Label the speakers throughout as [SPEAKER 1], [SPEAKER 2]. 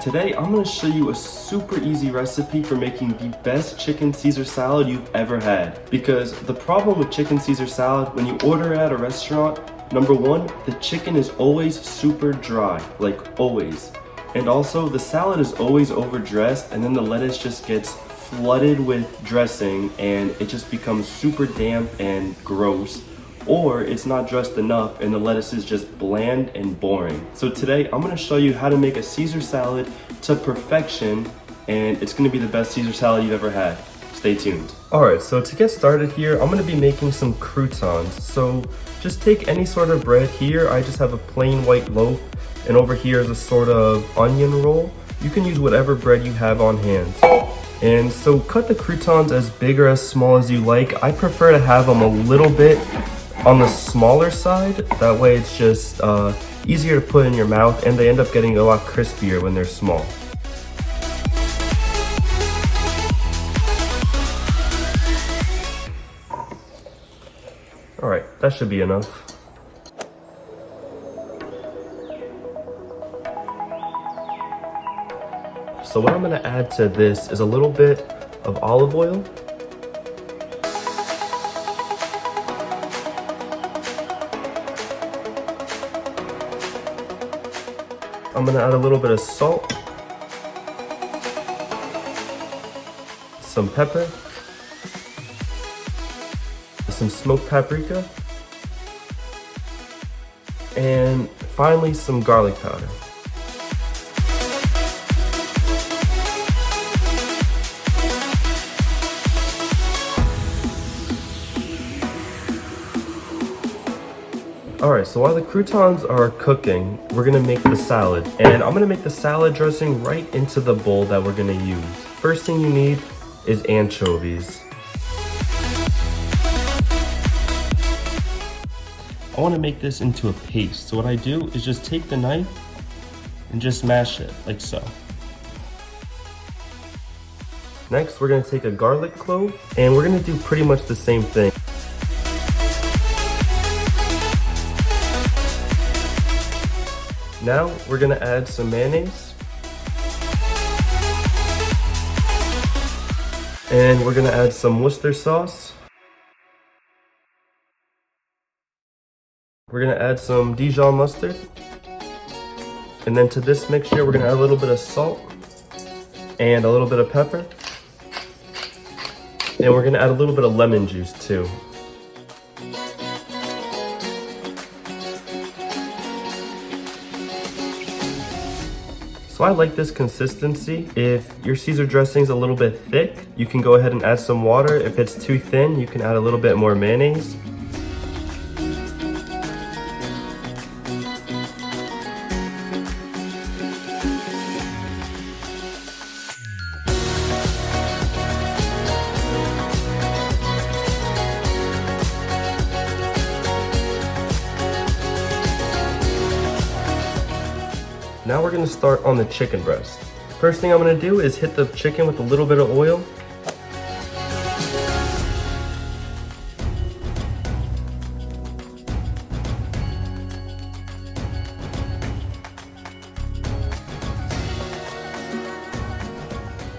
[SPEAKER 1] Today, I'm gonna show you a super easy recipe for making the best chicken Caesar salad you've ever had. Because the problem with chicken Caesar salad, when you order it at a restaurant, number one, the chicken is always super dry, like always. And also, the salad is always overdressed, and then the lettuce just gets flooded with dressing and it just becomes super damp and gross. Or it's not dressed enough and the lettuce is just bland and boring. So today I'm gonna show you how to make a Caesar salad to perfection, and it's gonna be the best Caesar salad you've ever had. Stay tuned. Alright, so to get started here, I'm gonna be making some croutons. So just take any sort of bread here. I just have a plain white loaf, and over here is a sort of onion roll. You can use whatever bread you have on hand. And so cut the croutons as big or as small as you like. I prefer to have them a little bit on the smaller side. That way it's just easier to put in your mouth, and they end up getting a lot crispier when they're small. Alright, that should be enough. So what I'm going to add to this is a little bit of olive oil. I'm going to add a little bit of salt, some pepper, some smoked paprika, and finally some garlic powder. Alright, so while the croutons are cooking, we're gonna make the salad. And I'm gonna make the salad dressing right into the bowl that we're gonna use. First thing you need is anchovies. I wanna make this into a paste. So what I do is just take the knife and just mash it, like so. Next, we're gonna take a garlic clove, and we're gonna do pretty much the same thing. Now we're gonna add some mayonnaise, and we're gonna add some Worcester sauce. We're gonna add some Dijon mustard, and then to this mixture we're gonna add a little bit of salt and a little bit of pepper, and we're gonna add a little bit of lemon juice too. So I like this consistency. If your Caesar dressing is a little bit thick, you can go ahead and add some water. If it's too thin, you can add a little bit more mayonnaise. Now we're gonna start on the chicken breast. First thing I'm gonna do is hit the chicken with a little bit of oil.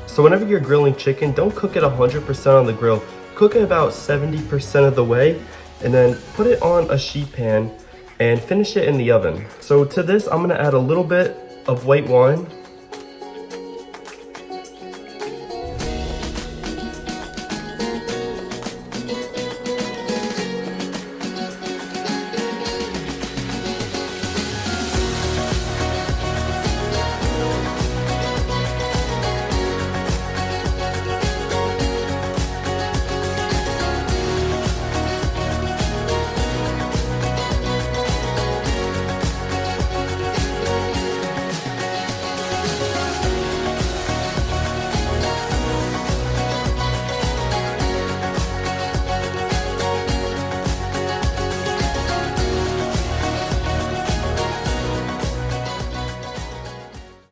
[SPEAKER 1] So whenever you're grilling chicken, don't cook it 100% on the grill. Cook it about 70% of the way, and then put it on a sheet pan and finish it in the oven. So to this, I'm gonna add a little bit of white wine,